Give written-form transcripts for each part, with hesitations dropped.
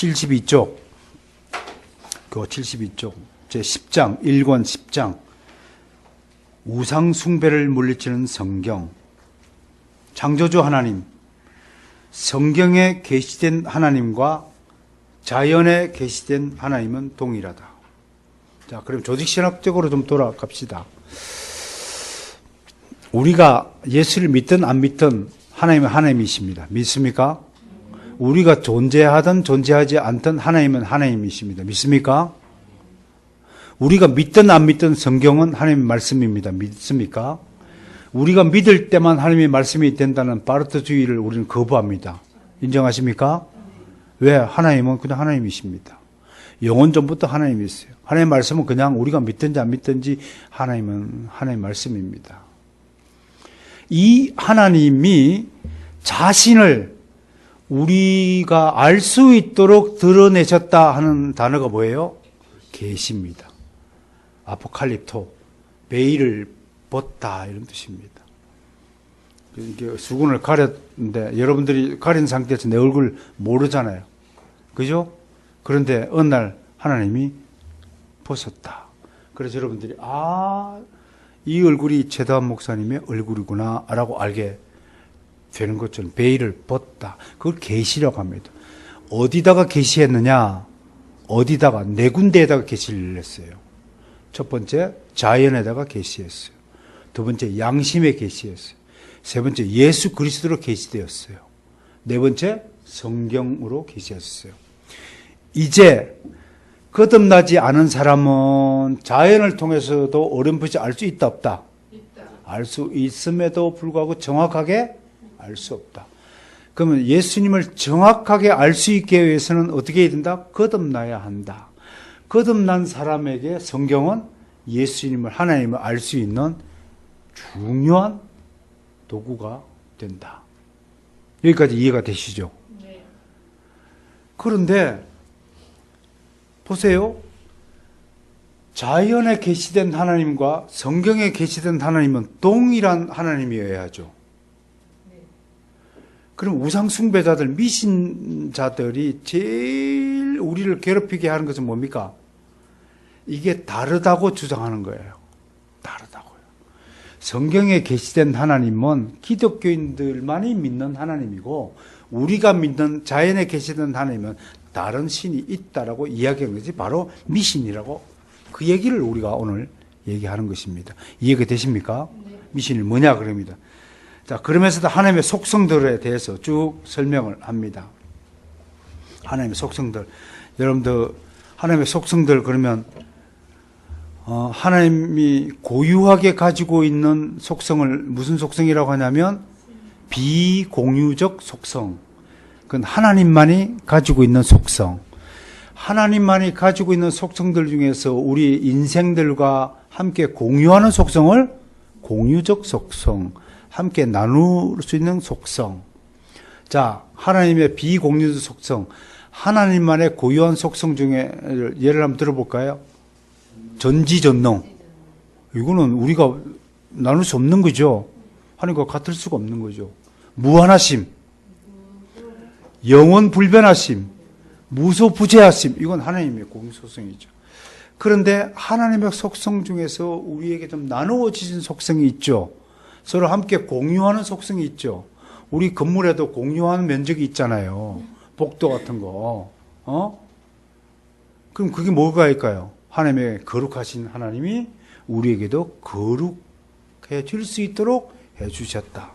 72쪽, 그 72쪽, 제10장, 1권 10장, 우상 숭배를 물리치는 성경, 창조주 하나님, 성경에 계시된 하나님과 자연에 계시된 하나님은 동일하다. 자, 그럼 조직신학적으로 좀 돌아갑시다. 우리가 예수를 믿든 안 믿든 하나님은 하나님이십니다. 믿습니까? 우리가 존재하든 존재하지 않든 하나님은 하나님이십니다. 믿습니까? 우리가 믿든 안 믿든 성경은 하나님의 말씀입니다. 믿습니까? 우리가 믿을 때만 하나님의 말씀이 된다는 바르트주의를 우리는 거부합니다. 인정하십니까? 왜? 하나님은 그냥 하나님이십니다. 영원 전부터 하나님이었어요. 하나님의 말씀은 그냥 우리가 믿든지 안 믿든지 하나님은 하나님의 말씀입니다. 이 하나님이 자신을 우리가 알 수 있도록 드러내셨다 하는 단어가 뭐예요? 계시입니다. 아포칼립토, 베일을 벗다 이런 뜻입니다. 이게 수군을 가렸는데 여러분들이 가린 상태에서 내 얼굴 모르잖아요. 그죠? 그런데 어느 날 하나님이 벗었다. 그래서 여러분들이 이 얼굴이 최다원 목사님의 얼굴이구나 라고 알게 되는 것처럼 베일을 벗다. 그걸 계시라고 합니다. 어디다가 계시했느냐? 어디다가? 네 군데에다가 계시를 했어요. 첫 번째 자연에다가 계시했어요. 두 번째 양심에 계시했어요. 세 번째 예수 그리스도로 계시되었어요. 네 번째 성경으로 계시했어요. 이제 거듭나지 않은 사람은 자연을 통해서도 어렴풋이 알 수 있다 없다? 알 수 있음에도 불구하고 정확하게 알 수 없다. 그러면 예수님을 정확하게 알 수 있게 위해서는 어떻게 해야 된다? 거듭나야 한다. 거듭난 사람에게 성경은 예수님을, 하나님을 알 수 있는 중요한 도구가 된다. 여기까지 이해가 되시죠? 네. 그런데 보세요. 자연에 계시된 하나님과 성경에 계시된 하나님은 동일한 하나님이어야죠. 네. 그럼 우상숭배자들, 미신자들이 제일 우리를 괴롭히게 하는 것은 뭡니까? 이게 다르다고 주장하는 거예요. 다르다고요. 성경에 계시된 하나님은 기독교인들만이 믿는 하나님이고 우리가 믿는 자연에 계시던 하나님은 다른 신이 있다라고 이야기하는 것이 바로 미신이라고, 그 얘기를 우리가 오늘 얘기하는 것입니다. 이해가 되십니까? 네. 미신이 뭐냐 그럽니다. 자, 그러면서도 하나님의 속성들에 대해서 쭉 설명을 합니다. 하나님의 속성들. 여러분들 하나님의 속성들 그러면 하나님이 고유하게 가지고 있는 속성을 무슨 속성이라고 하냐면 비공유적 속성. 그건 하나님만이 가지고 있는 속성. 하나님만이 가지고 있는 속성들 중에서 우리 인생들과 함께 공유하는 속성을 공유적 속성, 함께 나눌 수 있는 속성. 자, 하나님의 비공유적 속성, 하나님만의 고유한 속성 중에 예를 한번 들어볼까요? 전지전능. 이거는 우리가 나눌 수 없는 거죠. 하나님과 같을 수가 없는 거죠. 무한하심, 영원 불변하심, 무소부재하심, 이건 하나님의 공유 속성이죠. 그런데 하나님의 속성 중에서 우리에게 좀 나누어지신 속성이 있죠. 서로 함께 공유하는 속성이 있죠. 우리 건물에도 공유하는 면적이 있잖아요. 복도 같은 거. 그럼 그게 뭐가 일까요? 하나님의 거룩하신 하나님이 우리에게도 거룩해질 수 있도록 해주셨다.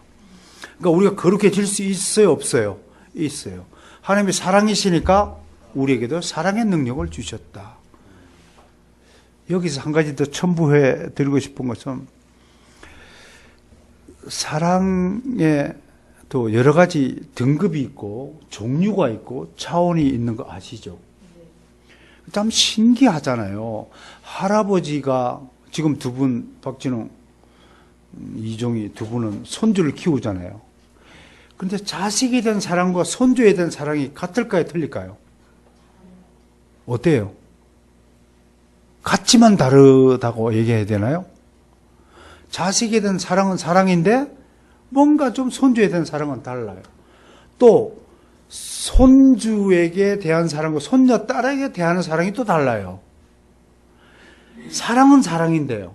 그러니까 우리가 거룩해질 수 있어요, 없어요? 있어요. 하나님이 사랑이시니까 우리에게도 사랑의 능력을 주셨다. 여기서 한 가지 더 첨부해 드리고 싶은 것은 사랑에 또 여러 가지 등급이 있고 종류가 있고 차원이 있는 거 아시죠? 참 신기하잖아요. 할아버지가 지금 두 분, 박진웅, 이종희 두 분은 손주를 키우잖아요. 그런데 자식에 대한 사랑과 손주에 대한 사랑이 같을까요? 틀릴까요? 어때요? 같지만 다르다고 얘기해야 되나요? 자식에 대한 사랑은 사랑인데 뭔가 좀 손주에 대한 사랑은 달라요. 또 손주에게 대한 사랑과 손녀 딸에게 대하는 사랑이 또 달라요. 사랑은 사랑인데요.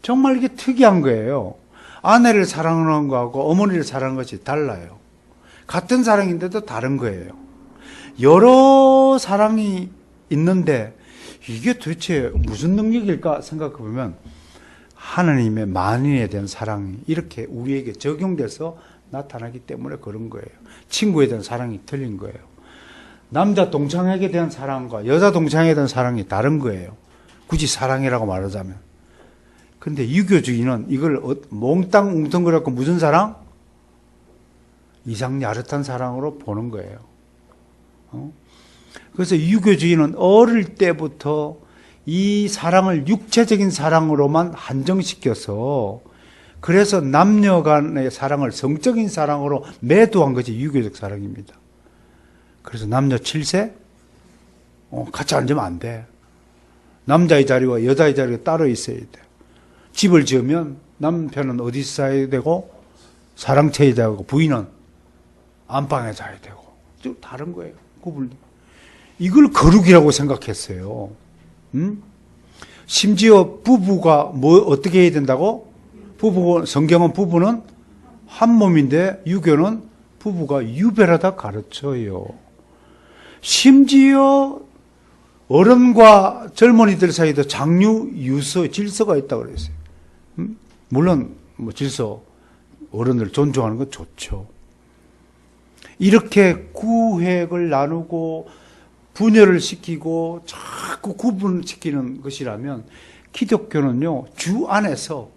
정말 이게 특이한 거예요. 아내를 사랑하는 거하고 어머니를 사랑하는 것이 달라요. 같은 사랑인데도 다른 거예요. 여러 사랑이 있는데 이게 도대체 무슨 능력일까 생각해 보면 하나님의 만인에 대한 사랑이 이렇게 우리에게 적용돼서 나타나기 때문에 그런 거예요. 친구에 대한 사랑이 틀린 거예요. 남자 동창에게 대한 사랑과 여자 동창에 대한 사랑이 다른 거예요. 굳이 사랑이라고 말하자면. 근데 유교주의는 이걸 몽땅 웅텅그렸고 무슨 사랑? 이상야릇한 사랑으로 보는 거예요. 그래서 유교주의는 어릴 때부터 이 사랑을 육체적인 사랑으로만 한정시켜서 그래서 남녀 간의 사랑을 성적인 사랑으로 매도한 것이 유교적 사랑입니다. 그래서 남녀 7세? 같이 앉으면 안 돼. 남자의 자리와 여자의 자리가 따로 있어야 돼. 집을 지으면 남편은 어디서 자야 되고 사랑채에 자야 되고 부인은 안방에 자야 되고 좀 다른 거예요. 구분이. 이걸 거룩이라고 생각했어요. 심지어 부부가 어떻게 해야 된다고? 성경은 부부는 한 몸인데 유교는 부부가 유별하다 가르쳐요. 심지어 어른과 젊은이들 사이에도 장유, 유서, 질서가 있다고 그랬어요. 물론 질서, 어른을 존중하는 건 좋죠. 이렇게 구획을 나누고 분열을 시키고 자꾸 구분시키는 것이라면 기독교는요, 주 안에서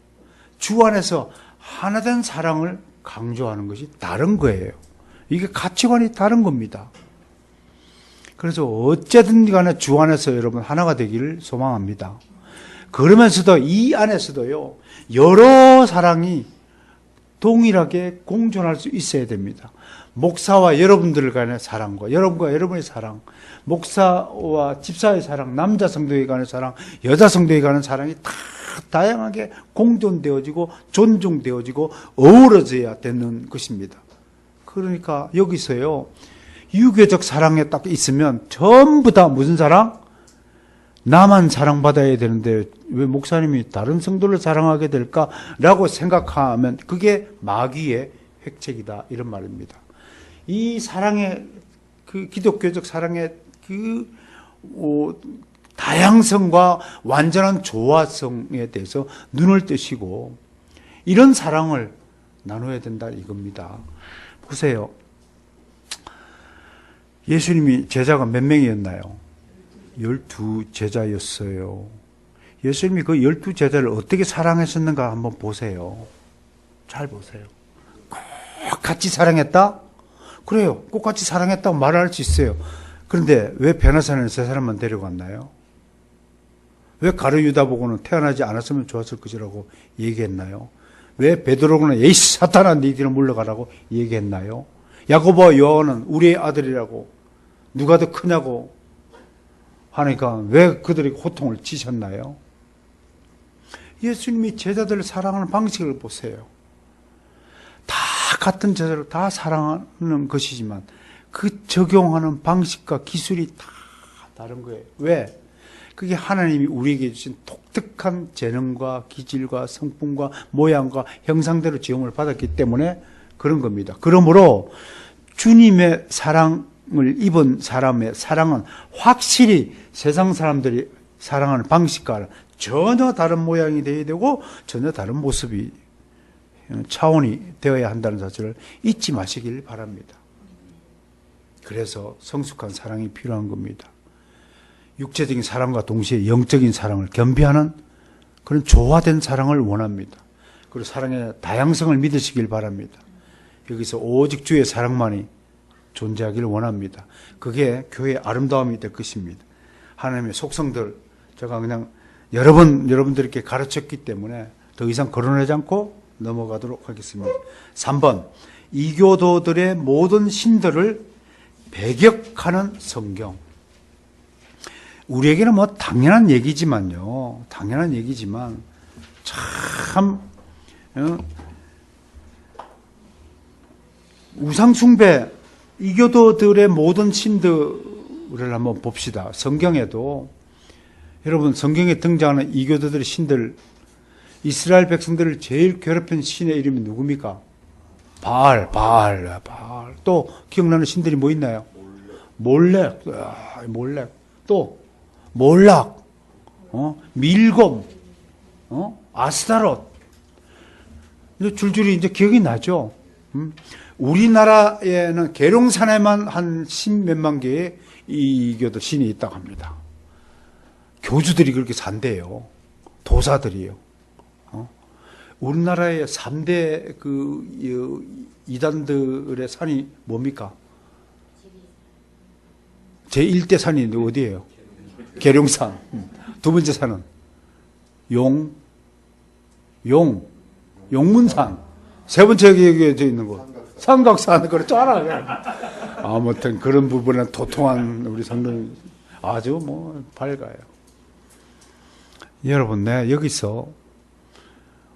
하나된 사랑을 강조하는 것이 다른 거예요. 이게 가치관이 다른 겁니다. 그래서 어쨌든 간에 주 안에서 여러분 하나가 되기를 소망합니다. 그러면서도 이 안에서도요, 여러 사랑이 동일하게 공존할 수 있어야 됩니다. 목사와 여러분들 간의 사랑과 여러분과 여러분의 사랑, 목사와 집사의 사랑, 남자 성도에 관한 사랑, 여자 성도에 관한 사랑이 다 다양하게 공존되어지고 존중되어지고 어우러져야 되는 것입니다. 그러니까 여기서요, 유교적 사랑에 딱 있으면 전부 다 무슨 사랑? 나만 사랑받아야 되는데 왜 목사님이 다른 성도를 사랑하게 될까라고 생각하면 그게 마귀의 획책이다, 이런 말입니다. 이 사랑의 그 기독교적 사랑의 그 다양성과 완전한 조화성에 대해서 눈을 뜨시고 이런 사랑을 나눠야 된다, 이겁니다. 보세요. 예수님이 제자가 몇 명이었나요? 12제자였어요. 예수님이 그 12제자를 어떻게 사랑하셨는가 한번 보세요. 잘 보세요. 꼭 같이 사랑했다? 그래요. 꼭 같이 사랑했다고 말할 수 있어요. 그런데 왜 베나사는 세 사람만 데려갔나요? 왜 가룟 유다 보고는 태어나지 않았으면 좋았을 것이라고 얘기했나요? 왜 베드로는 에이 사탄아 니들은 물러가라고 얘기했나요? 야고보와 요한은 우리의 아들이라고 누가 더 크냐고 하니까 왜 그들이 고통을 지셨나요? 예수님이 제자들을 사랑하는 방식을 보세요. 다 같은 제자를 다 사랑하는 것이지만 그 적용하는 방식과 기술이 다 다른 거예요. 왜? 그게 하나님이 우리에게 주신 독특한 재능과 기질과 성품과 모양과 형상대로 지음을 받았기 때문에 그런 겁니다. 그러므로 주님의 사랑을 입은 사람의 사랑은 확실히 세상 사람들이 사랑하는 방식과는 전혀 다른 모양이 되어야 되고 전혀 다른 모습이 차원이 되어야 한다는 사실을 잊지 마시길 바랍니다. 그래서 성숙한 사랑이 필요한 겁니다. 육체적인 사랑과 동시에 영적인 사랑을 겸비하는 그런 조화된 사랑을 원합니다. 그리고 사랑의 다양성을 믿으시길 바랍니다. 여기서 오직 주의 사랑만이 존재하기를 원합니다. 그게 교회의 아름다움이 될 것입니다. 하나님의 속성들 제가 그냥 여러분들께 가르쳤기 때문에 더 이상 거론하지 않고 넘어가도록 하겠습니다. 3번, 이교도들의 모든 신들을 배격하는 성경. 우리에게는 뭐 당연한 얘기지만요. 당연한 얘기지만 참 우상숭배 이교도들의 모든 신들을 한번 봅시다. 성경에도 여러분 성경에 등장하는 이교도들의 신들, 이스라엘 백성들을 제일 괴롭힌 신의 이름이 누굽니까? 바알. 또 기억나는 신들이 뭐 있나요? 몰렉. 또 몰락, 밀곰, 아스타롯. 줄줄이 이제 기억이 나죠. 우리나라에는 계룡산에만 한 십몇만 개의 이교도 신이 있다고 합니다. 교주들이 그렇게 산대요. 도사들이요. 우리나라의 3대 이단들의 산이 뭡니까? 제1대 산이 어디예요? 계룡산. 두 번째 산은 용문산. 세 번째 여기에 있는 곳 삼각산. 그렇죠. 알아. 아무튼 그런 부분은 도통한 우리 성도님 아주 밝아요. 여러분, 내가 여기서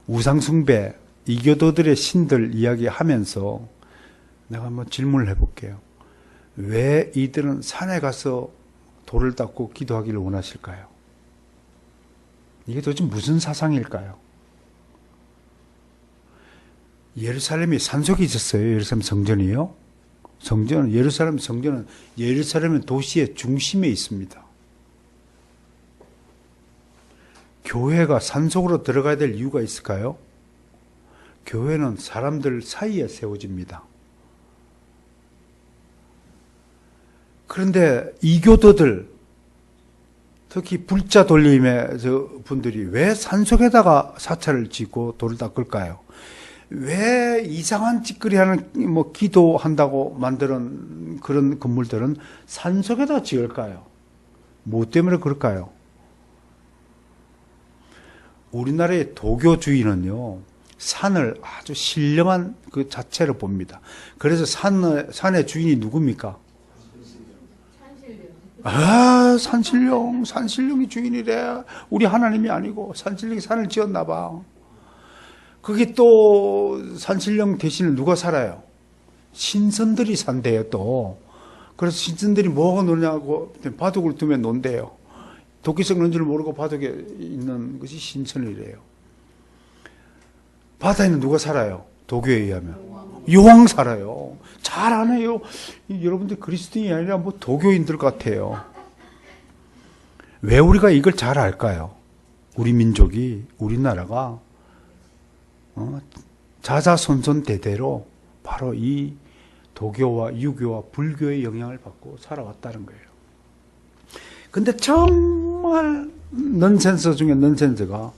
우상숭배, 이교도들의 신들 이야기하면서 내가 한번 질문을 해볼게요. 왜 이들은 산에 가서 돌을 닦고 기도하기를 원하실까요? 이게 도대체 무슨 사상일까요? 예루살렘이 산속에 있었어요. 예루살렘 성전이요. 예루살렘 성전은 예루살렘 도시의 중심에 있습니다. 교회가 산속으로 들어가야 될 이유가 있을까요? 교회는 사람들 사이에 세워집니다. 그런데 이교도들, 특히 불자 돌림의 분들이 왜 산속에다가 사찰을 짓고 돌을 닦을까요? 왜 이상한 짓거리 하는, 기도한다고 만드는 그런 건물들은 산속에다 지을까요? 뭐 때문에 그럴까요? 우리나라의 도교주의는요, 산을 아주 신령한 그 자체로 봅니다. 그래서 산의 주인이 누굽니까? 산신령이 주인이래. 우리 하나님이 아니고 산신령이 산을 지었나 봐. 거기 또 산신령 대신에 누가 살아요? 신선들이 산대요 또. 그래서 신선들이 뭐하고 노냐고 바둑을 두면 논대요. 도끼성 넣는 줄 모르고 바둑에 있는 것이 신선이래요. 바다에는 누가 살아요? 도교에 의하면 여왕 살아요. 잘 아네요. 여러분들 그리스도인이 아니라 도교인들 같아요. 왜 우리가 이걸 잘 알까요? 우리 민족이, 우리나라가 자자손손 대대로 바로 이 도교와 유교와 불교의 영향을 받고 살아왔다는 거예요. 근데 정말 넌센스 중에 넌센스가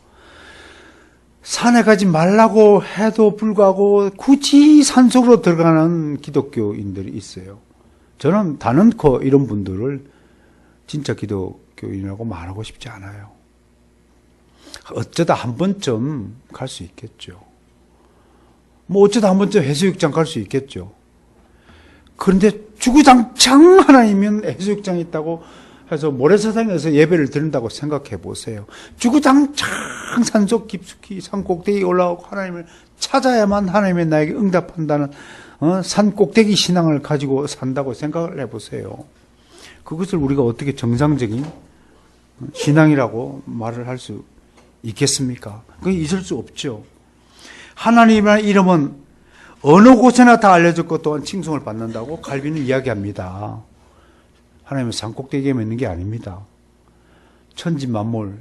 산에 가지 말라고 해도 불구하고 굳이 산속으로 들어가는 기독교인들이 있어요. 저는 단언코 이런 분들을 진짜 기독교인이라고 말하고 싶지 않아요. 어쩌다 한 번쯤 갈 수 있겠죠. 어쩌다 한 번쯤 해수욕장 갈 수 있겠죠. 그런데 주구장창 하나님은 해수욕장이 있다고 해서 모래사장에서 예배를 드린다고 생각해 보세요. 주구장창 산속 깊숙이 산 꼭대기에 올라가고 하나님을 찾아야만 하나님이 나에게 응답한다는 산 꼭대기 신앙을 가지고 산다고 생각을 해보세요. 그것을 우리가 어떻게 정상적인 신앙이라고 말을 할 수 있겠습니까? 그게 있을 수 없죠. 하나님의 이름은 어느 곳에나 다 알려졌고 또한 칭송을 받는다고 갈비는 이야기합니다. 하나님은 산꼭대기에 있는 게 아닙니다. 천지 만물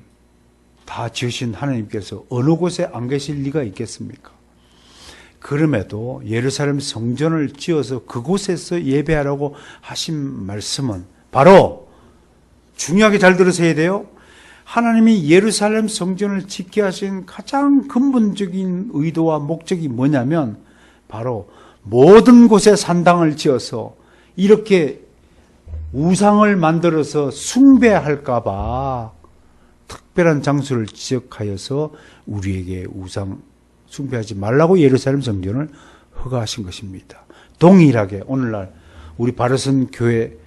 다 지으신 하나님께서 어느 곳에 안 계실 리가 있겠습니까? 그럼에도 예루살렘 성전을 지어서 그곳에서 예배하라고 하신 말씀은 바로 중요하게 잘 들으셔야 돼요. 하나님이 예루살렘 성전을 짓게 하신 가장 근본적인 의도와 목적이 뭐냐면 바로 모든 곳에 산당을 지어서 이렇게 우상을 만들어서 숭배할까 봐 특별한 장소를 지적하여서 우리에게 우상 숭배하지 말라고 예루살렘 성전을 허가하신 것입니다. 동일하게 오늘날 우리 바르선 교회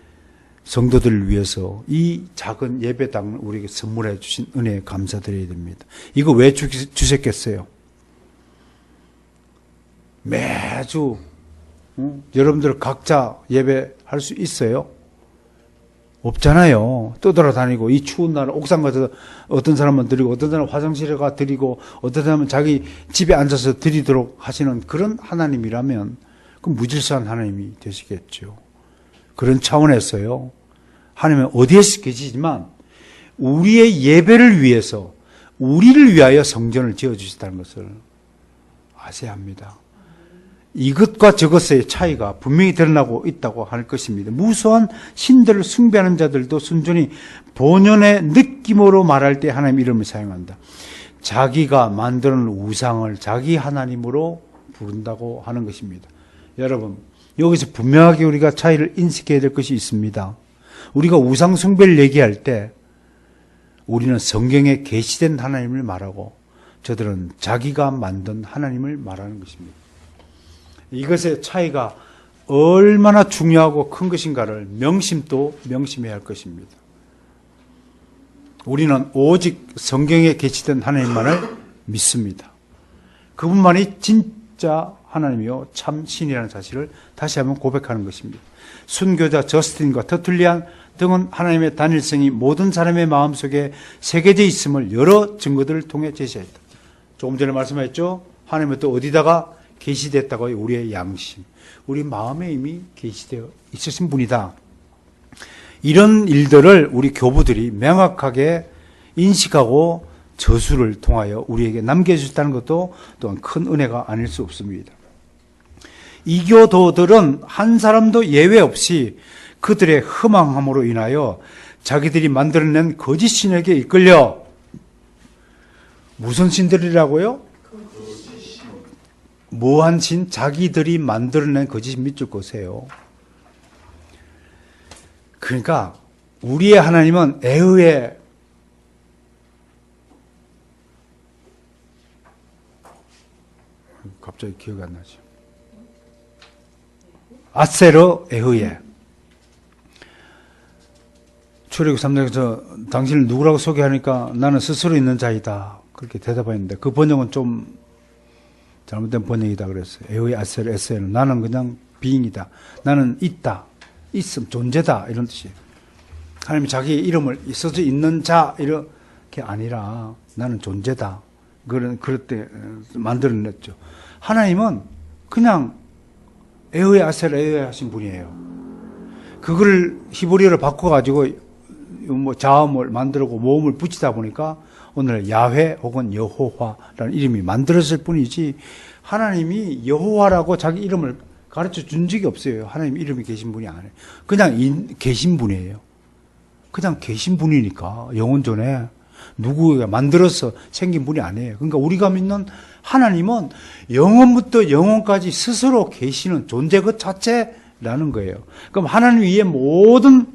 성도들을 위해서 이 작은 예배당을 우리에게 선물해 주신 은혜에 감사드려야 됩니다. 이거 왜 주셨겠어요? 매주 여러분들 각자 예배할 수 있어요? 없잖아요. 떠돌아다니고 이 추운 날 옥상 가서 어떤 사람은 드리고 어떤 사람은 화장실에 가 드리고 어떤 사람은 자기 집에 앉아서 드리도록 하시는 그런 하나님이라면 그 무질서한 하나님이 되시겠죠. 그런 차원에서요. 하나님은 어디에서 계시지만 우리의 예배를 위해서 우리를 위하여 성전을 지어주셨다는 것을 아셔야 합니다. 이것과 저것의 차이가 분명히 드러나고 있다고 할 것입니다. 무수한 신들을 숭배하는 자들도 순전히 본연의 느낌으로 말할 때 하나님 이름을 사용한다. 자기가 만드는 우상을 자기 하나님으로 부른다고 하는 것입니다. 여러분, 여기서 분명하게 우리가 차이를 인식해야 될 것이 있습니다. 우리가 우상 숭배를 얘기할 때 우리는 성경에 계시된 하나님을 말하고 저들은 자기가 만든 하나님을 말하는 것입니다. 이것의 차이가 얼마나 중요하고 큰 것인가를 명심해야 할 것입니다. 우리는 오직 성경에 계시된 하나님만을 믿습니다. 그분만이 진짜 하나님이요 참 신이라는 사실을 다시 한번 고백하는 것입니다. 순교자 저스틴과 터툴리안 등은 하나님의 단일성이 모든 사람의 마음속에 새겨져 있음을 여러 증거들을 통해 제시했다. 조금 전에 말씀하셨죠? 하나님은 또 어디다가 계시됐다고요? 우리의 양심, 우리 마음에 이미 계시되어 있으신 분이다. 이런 일들을 우리 교부들이 명확하게 인식하고 저수를 통하여 우리에게 남겨주셨다는 것도 또한 큰 은혜가 아닐 수 없습니다. 이교도들은 한 사람도 예외 없이 그들의 허망함으로 인하여 자기들이 만들어낸 거짓 신에게 이끌려 무슨 신들이라고요? 뭐한 신? 자기들이 만들어낸 거짓 밑줄 거세요. 그러니까 우리의 하나님은 에흐의 갑자기 기억이 안 나죠. 아세르 에흐의 출애굽 3장에서 당신을 누구라고 소개하니까 나는 스스로 있는 자이다. 그렇게 대답했는데 그 번역은 좀 잘못된 번역이다 그랬어요. 에흐의 아세르 에스에는 나는 그냥 비잉이다. 나는 있다. 있음, 존재다. 이런 뜻이에요. 하나님이 자기 이름을 써져 있는 자 이렇게 아니라 나는 존재다. 그럴 때 만들어냈죠. 하나님은 그냥 에흐의 아세르 에흐의 하신 분이에요. 그걸 히브리어로 바꿔가지고 뭐 자음을 만들고 모음을 붙이다 보니까 오늘 야훼 혹은 여호와라는 이름이 만들어질 뿐이지 하나님이 여호와라고 자기 이름을 가르쳐 준 적이 없어요. 하나님 이름이 계신 분이 아니에요. 그냥 계신 분이에요. 그냥 계신 분이니까 영원전에 누구가 만들어서 생긴 분이 아니에요. 그러니까 우리가 믿는 하나님은 영원부터 영원까지 스스로 계시는 존재 그 자체라는 거예요. 그럼 하나님 위에 모든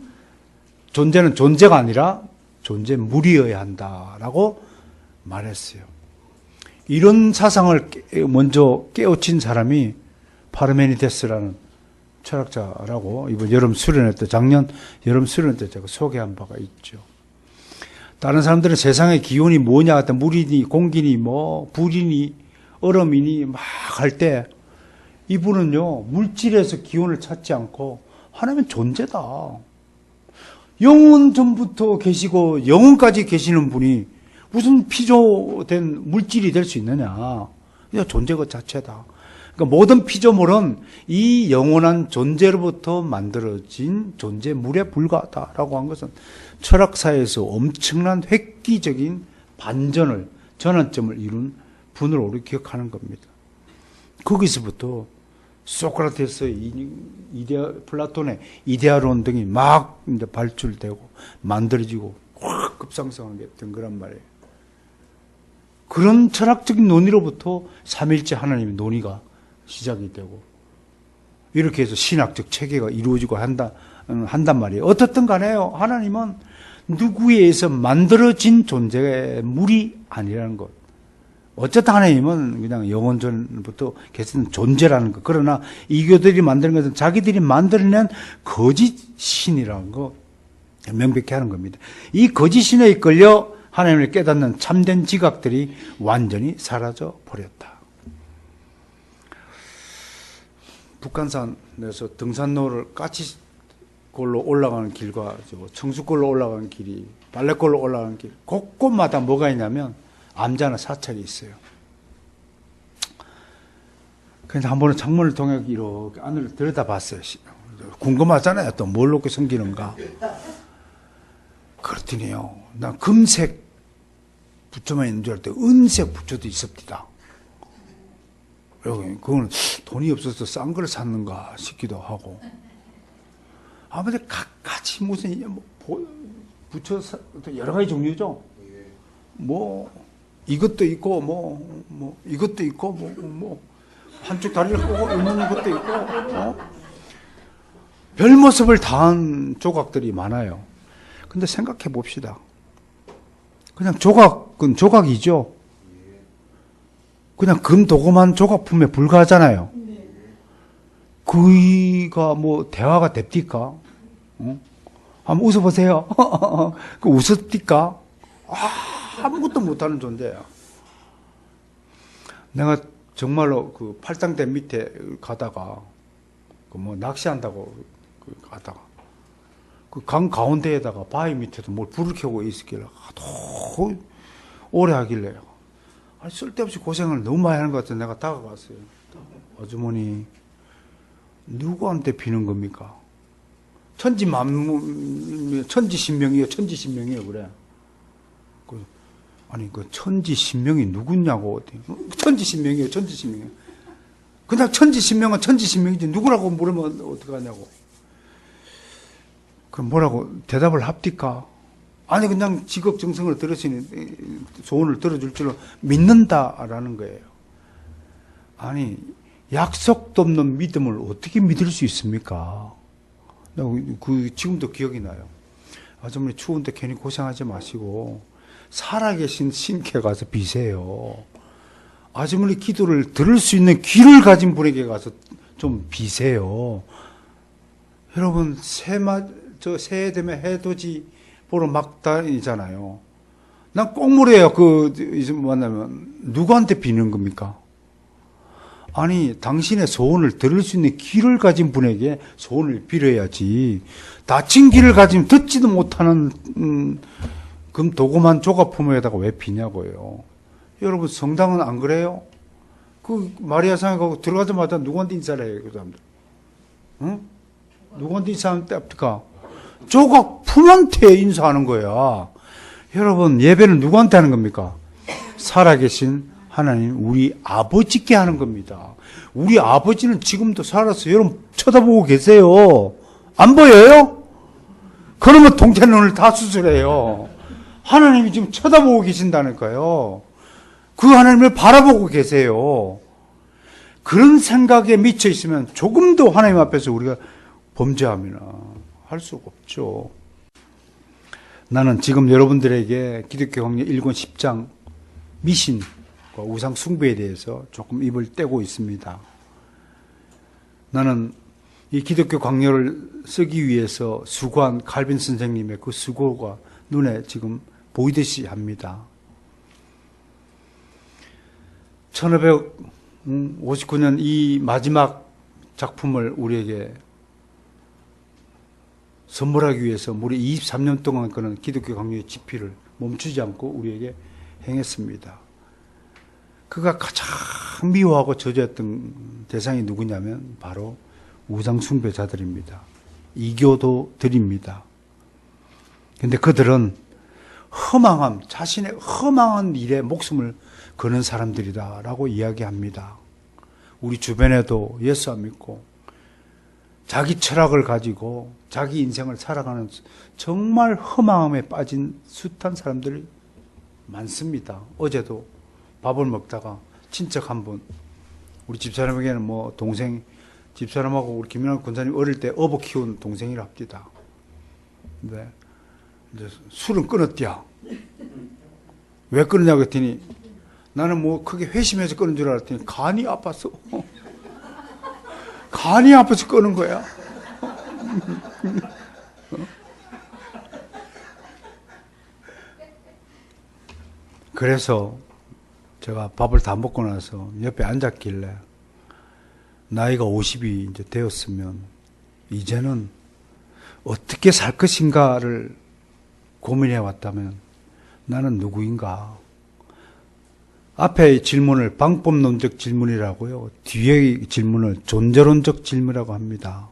존재는 존재가 아니라 존재물이어야 한다라고 말했어요. 이런 사상을 먼저 깨우친 사람이 파르메니데스라는 철학자라고 이번 여름 수련회 때 작년 여름 수련회 때 제가 소개한 바가 있죠. 다른 사람들은 세상의 기온이 뭐냐 하다 물이니 공기니 뭐 불이니 얼음이니 막 할 때 이분은요 물질에서 기온을 찾지 않고 하나님은 존재다. 영원 전부터 계시고 영원까지 계시는 분이 무슨 피조된 물질이 될 수 있느냐. 그냥 존재 그 자체다. 그러니까 모든 피조물은 이 영원한 존재로부터 만들어진 존재물에 불과하다라고 한 것은 철학사에서 엄청난 획기적인 반전을, 전환점을 이룬 분으로 우리 기억하는 겁니다. 거기서부터 소크라테스, 플라톤의 이데아론 등이 막 이제 발출되고 만들어지고 확 급상승하게 된 거란 말이에요. 그런 철학적인 논의로부터 삼일째 하나님의 논의가 시작이 되고 이렇게 해서 신학적 체계가 이루어지고 한단 말이에요. 어떻든 간에요. 하나님은 누구에 의해서 만들어진 존재의 물이 아니라는 것. 어쨌든 하나님은 그냥 영원전부터 계시는 존재라는 것. 그러나 이교들이 만드는 것은 자기들이 만들어낸 거짓 신이라는 거 명백히 하는 겁니다. 이 거짓 신에 이끌려 하나님을 깨닫는 참된 지각들이 완전히 사라져 버렸다. 북한산에서 등산로를 까치골로 올라가는 길과 청수골로 올라가는 길이, 발레골로 올라가는 길, 곳곳마다 뭐가 있냐면 암자나 사찰이 있어요. 그래서 한 번은 창문을 통해 이렇게 안을 들여다봤어요. 궁금하잖아요. 또 뭘 놓고 섬기는가. 그렇더니요, 난 금색 부처만 있는 줄 알았더니 은색 부처도 있었다. 여기 그건 돈이 없어서 싼 걸 샀는가 싶기도 하고. 아무튼 각가지 무슨 부처 여러 가지 종류죠. 뭐 이것도 있고 뭐 이것도 있고 뭐 한쪽 다리를 꼬고 있는 것도 있고 별 모습을 다한 조각들이 많아요. 근데 생각해 봅시다. 그냥 조각은 조각이죠. 그냥 금 도금한 조각품에 불과하잖아요. 그이가 뭐 대화가 됩니까? 한번 웃어보세요. 그 웃었디까? 아무것도 못하는 존재야. 내가 정말로 그 팔당댐 밑에 가다가 그 뭐 낚시한다고 가다가 그 강 가운데에다가 바위 밑에도 뭘 불을 켜고 있었길래 하도 오래 하길래 쓸데없이 고생을 너무 많이 하는 것 같아서 내가 다가갔어요. 아주머니 누구한테 비는 겁니까? 천지신명이에요. 천지신명이에요. 그래. 아니 그 천지신명이 누구냐고. 천지신명이에요. 천지신명이에요. 그냥 천지신명은 천지신명이지 누구라고 물으면 어떡하냐고. 그럼 뭐라고 대답을 합니까? 아니 그냥 지극정성을 들으시니 조언을 들어줄 줄로 믿는다라는 거예요. 아니 약속도 없는 믿음을 어떻게 믿을 수 있습니까? 지금도 기억이 나요. 아주머니 추운데 괜히 고생하지 마시고 살아계신 신께 가서 비세요. 아주머니 기도를 들을 수 있는 귀를 가진 분에게 가서 좀 비세요. 여러분 새해 되면 해돋이 보러 막 다니잖아요. 난 꼭 물어요. 만나면 누구한테 비는 겁니까? 아니 당신의 소원을 들을 수 있는 귀를 가진 분에게 소원을 빌어야지. 다친 귀를 가지면 듣지도 못하는 금 도금한 조각품에다가 왜 비냐고요. 여러분 성당은 안 그래요? 그 마리아상에 가고 들어가자마자 누구한테 인사를 해요, 그 사람들? 응? 누구한테 인사합니까? 조각품한테 인사하는 거야. 여러분 예배는 누구한테 하는 겁니까? 살아계신 하나님 우리 아버지께 하는 겁니다. 우리 아버지는 지금도 살아서 여러분 쳐다보고 계세요. 안 보여요? 그러면 동태눈을 다 수술해요. 하나님이 지금 쳐다보고 계신다니까요. 그 하나님을 바라보고 계세요. 그런 생각에 미쳐 있으면 조금도 하나님 앞에서 우리가 범죄하면 할 수가 없죠. 나는 지금 여러분들에게 기독교 강론 1권 10장 미신과 우상 숭배에 대해서 조금 입을 떼고 있습니다. 나는 이 기독교 강론을 쓰기 위해서 수고한 칼빈 선생님의 그 수고가 눈에 지금 보이듯이 합니다. 1559년 이 마지막 작품을 우리에게 선물하기 위해서 무려 23년 동안 그는 기독교 강요의 집필을 멈추지 않고 우리에게 행했습니다. 그가 가장 미워하고 저주했던 대상이 누구냐면 바로 우상숭배자들입니다. 이교도들입니다. 그런데 그들은 자신의 허망한 일에 목숨을 거는 사람들이다라고 이야기합니다. 우리 주변에도 예수 안 믿고 자기 철학을 가지고 자기 인생을 살아가는 정말 허망함에 빠진 숱한 사람들이 많습니다. 어제도 밥을 먹다가 친척 한 분, 우리 집사람에게는 뭐 동생, 집사람하고 우리 김영환 권사님 어릴 때 어버 키운 동생이라 합니다. 근데 이제 술은 끊었디야. 왜 끊었냐고 했더니 나는 뭐 크게 회심해서 끊은 줄 알았더니 간이 아파서. 간이 아파서 끊은 거야. 그래서 제가 밥을 다 먹고 나서 옆에 앉았길래 나이가 50이 이제 되었으면 이제는 어떻게 살 것인가를 고민해 왔다면 나는 누구인가? 앞에 질문을 방법론적 질문이라고요. 뒤에 질문을 존재론적 질문이라고 합니다.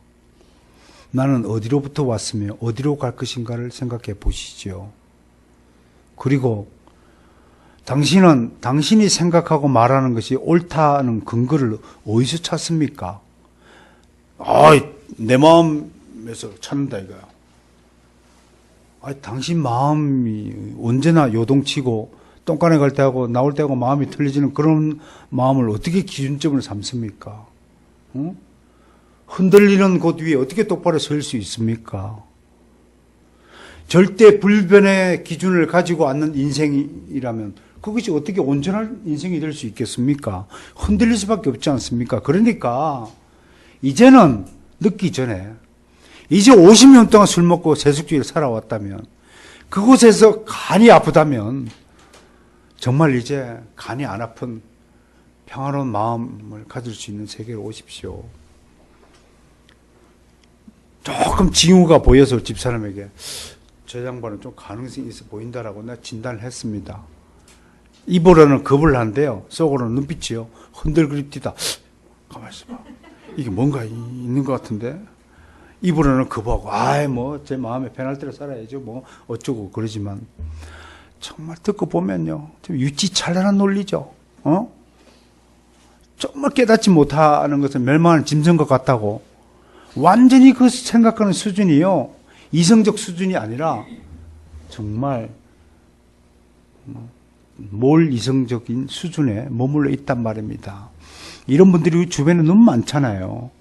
나는 어디로부터 왔으며 어디로 갈 것인가를 생각해 보시죠. 그리고 당신이 생각하고 말하는 것이 옳다는 근거를 어디서 찾습니까? 내 마음에서 찾는다 이거야. 당신 마음이 언제나 요동치고 똥간에 갈 때하고 나올 때하고 마음이 틀려지는 그런 마음을 어떻게 기준점을 삼습니까? 흔들리는 곳 위에 어떻게 똑바로 설 수 있습니까? 절대 불변의 기준을 가지고 앉는 인생이라면 그것이 어떻게 온전한 인생이 될 수 있겠습니까? 흔들릴 수밖에 없지 않습니까? 그러니까 이제는 늦기 전에 이제 50년 동안 술 먹고 세속주의를 살아왔다면 그곳에서 간이 아프다면 정말 이제 간이 안 아픈 평화로운 마음을 가질 수 있는 세계로 오십시오. 조금 징후가 보여서 집사람에게 저 양반은 좀 가능성이 있어 보인다라고 내가 진단을 했습니다. 입으로는 겁을 한대요. 속으로는 눈빛이요. 흔들그립디다. 가만히 있어봐. 이게 뭔가 있는 것 같은데? 입으로는 겁하고, 제 마음에 편할 대로 살아야죠. 어쩌고 그러지만. 정말 듣고 보면요. 좀 유치찬란한 논리죠. 정말 깨닫지 못하는 것은 멸망하는 짐승것 같다고. 완전히 그 생각하는 수준이요. 이성적 수준이 아니라 정말 몰 이성적인 수준에 머물러 있단 말입니다. 이런 분들이 주변에 너무 많잖아요.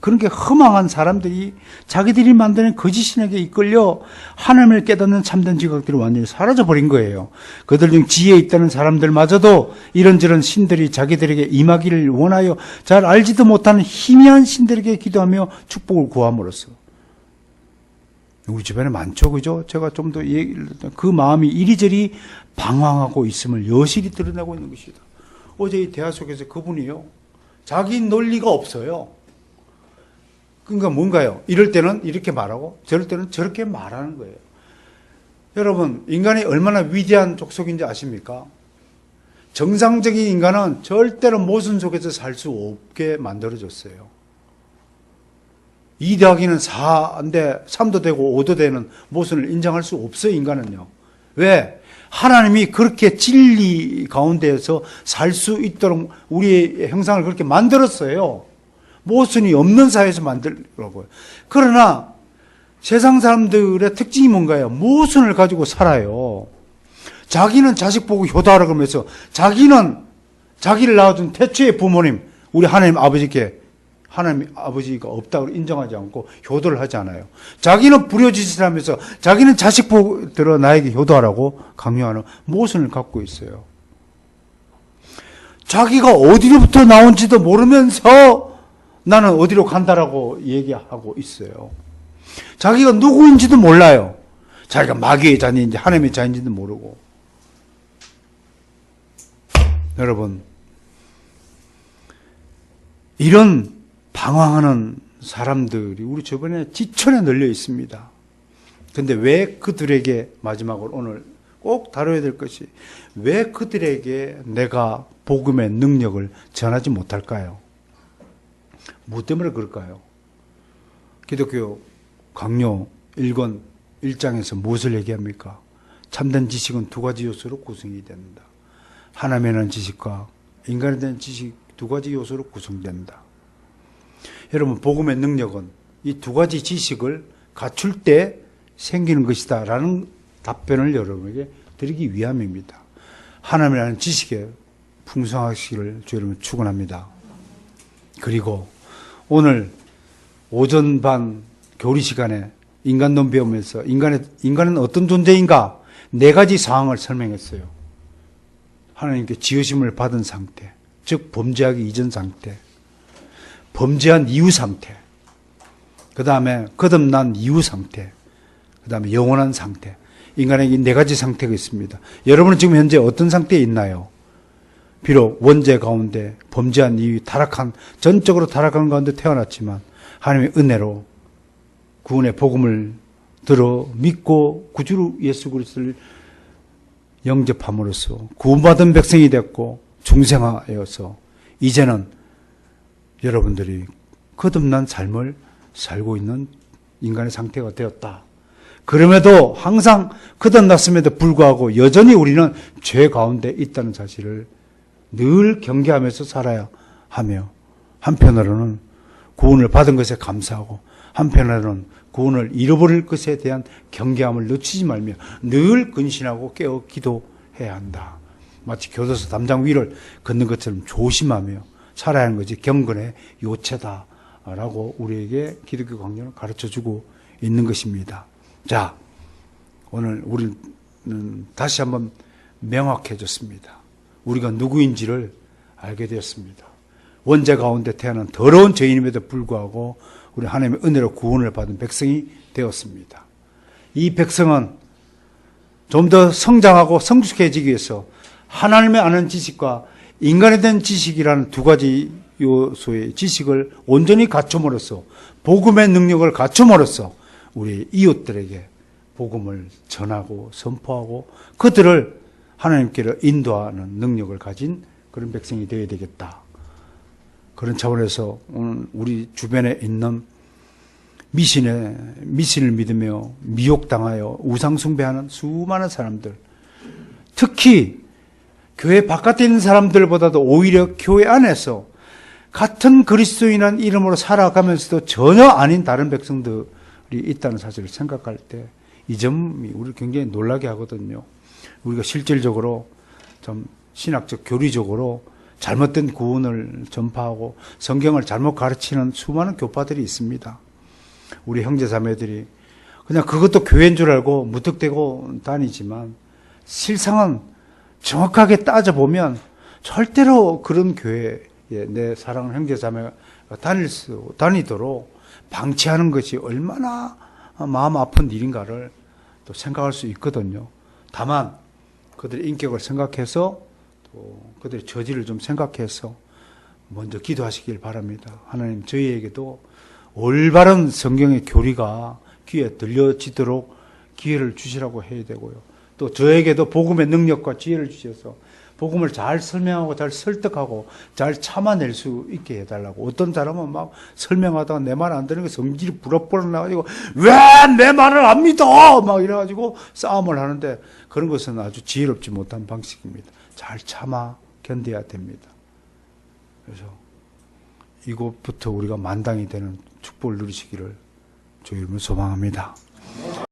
그런 게 허망한 사람들이 자기들이 만드는 거짓신에게 이끌려 하나님을 깨닫는 참된 지각들이 완전히 사라져버린 거예요. 그들 중 지혜에 있다는 사람들마저도 이런저런 신들이 자기들에게 임하기를 원하여 잘 알지도 못하는 희미한 신들에게 기도하며 축복을 구함으로써 우리 주변에 많죠, 그죠? 제가 좀 더 얘기를 그 마음이 이리저리 방황하고 있음을 여실히 드러내고 있는 것이다. 어제 이 대화 속에서 그분이요, 자기 논리가 없어요. 그러니까 뭔가요? 이럴 때는 이렇게 말하고 저럴 때는 저렇게 말하는 거예요. 여러분, 인간이 얼마나 위대한 족속인지 아십니까? 정상적인 인간은 절대로 모순 속에서 살 수 없게 만들어졌어요. 2 더하기는 4인데 3도 되고 5도 되는 모순을 인정할 수 없어요, 인간은요. 왜? 하나님이 그렇게 진리 가운데에서 살 수 있도록 우리의 형상을 그렇게 만들었어요. 모순이 없는 사회에서 만들라고요. 그러나 세상 사람들의 특징이 뭔가요? 모순을 가지고 살아요. 자기는 자식 보고 효도하라 그러면서 자기는 자기를 낳아준 태초의 부모님, 우리 하나님 아버지께 하나님 아버지가 없다고 인정하지 않고 효도를 하지 않아요. 자기는 불효지짓을 하면서 자기는 자식 보고 들어 나에게 효도하라고 강요하는 모순을 갖고 있어요. 자기가 어디로부터 나온지도 모르면서 나는 어디로 간다라고 얘기하고 있어요. 자기가 누구인지도 몰라요. 자기가 마귀의 자녀인지 하나님의 자녀인지도 모르고. 여러분, 이런 방황하는 사람들이 우리 주변에 지천에 널려 있습니다. 그런데 왜 그들에게, 마지막으로 오늘 꼭 다뤄야 될 것이, 왜 그들에게 내가 복음의 능력을 전하지 못할까요? 뭐 때문에 그럴까요? 기독교 강요 1권 1장에서 무엇을 얘기합니까? 참된 지식은 2가지 요소로 구성이 된다. 하나님에 대한 지식과 인간에 대한 지식 2가지 요소로 구성된다. 여러분, 복음의 능력은 이 2가지 지식을 갖출 때 생기는 것이다 라는 답변을 여러분에게 드리기 위함입니다. 하나님이라는 지식에 풍성하시기를 주 여러분 축원합니다. 그리고 오늘 오전 반 교리 시간에 인간론 배우면서 인간은 어떤 존재인가 4가지 상황을 설명했어요. 하나님께 지으심을 받은 상태, 즉 범죄하기 이전 상태, 범죄한 이후 상태, 그 다음에 거듭난 이후 상태, 그 다음에 영원한 상태. 인간에게 4가지 상태가 있습니다. 여러분은 지금 현재 어떤 상태에 있나요? 비록 원죄 가운데 범죄한 이유 전적으로 타락한 가운데 태어났지만 하나님의 은혜로 구원의 복음을 들어 믿고 구주 예수 그리스도를 영접함으로써 구원받은 백성이 됐고 중생하여서 이제는 여러분들이 거듭난 삶을 살고 있는 인간의 상태가 되었다. 그럼에도 항상 거듭났음에도 불구하고 여전히 우리는 죄 가운데 있다는 사실을 늘 경계하면서 살아야 하며, 한편으로는 구원을 받은 것에 감사하고 한편으로는 구원을 잃어버릴 것에 대한 경계함을 놓치지 말며 늘 근신하고 깨어 기도해야 한다. 마치 교도소 담장 위를 걷는 것처럼 조심하며 살아야 하는 것이 경건의 요체다라고 우리에게 기독교 강령을 가르쳐주고 있는 것입니다. 자, 오늘 우리는 다시 한번 명확해졌습니다. 우리가 누구인지를 알게 되었습니다. 원죄 가운데 태어난 더러운 죄인임에도 불구하고 우리 하나님의 은혜로 구원을 받은 백성이 되었습니다. 이 백성은 좀 더 성장하고 성숙해지기 위해서 하나님의 아는 지식과 인간에 대한 지식이라는 두 가지 요소의 지식을 온전히 갖춤으로써, 복음의 능력을 갖춤으로써 우리 이웃들에게 복음을 전하고 선포하고 그들을 하나님께로 인도하는 능력을 가진 그런 백성이 되어야 되겠다. 그런 차원에서 오늘 우리 주변에 있는 미신을 믿으며 미혹당하여 우상숭배하는 수많은 사람들, 특히 교회 바깥에 있는 사람들보다도 오히려 교회 안에서 같은 그리스도인이라는 이름으로 살아가면서도 전혀 아닌 다른 백성들이 있다는 사실을 생각할 때 이 점이 우리를 굉장히 놀라게 하거든요. 우리가 실질적으로 좀 신학적 교리적으로 잘못된 구원을 전파하고 성경을 잘못 가르치는 수많은 교파들이 있습니다. 우리 형제자매들이 그냥 그것도 교회인 줄 알고 무턱대고 다니지만 실상은 정확하게 따져보면 절대로 그런 교회에 내 사랑하는 형제자매가 다니도록 방치하는 것이 얼마나 마음 아픈 일인가를 또 생각할 수 있거든요. 다만 그들의 인격을 생각해서 또 그들의 처지를 좀 생각해서 먼저 기도하시길 바랍니다. 하나님, 저희에게도 올바른 성경의 교리가 귀에 들려지도록 기회를 주시라고 해야 되고요. 또 저에게도 복음의 능력과 지혜를 주셔서 복음을 잘 설명하고 잘 설득하고 잘 참아낼 수 있게 해달라고. 어떤 사람은 막 설명하다가 내 말 안 듣는 게 성질이 부럭부럭 나가지고 왜 내 말을 안 믿어! 막 이래가지고 싸움을 하는데 그런 것은 아주 지혜롭지 못한 방식입니다. 잘 참아 견뎌야 됩니다. 그래서 이곳부터 우리가 만당이 되는 축복을 누리시기를 주의 이름으로 소망합니다.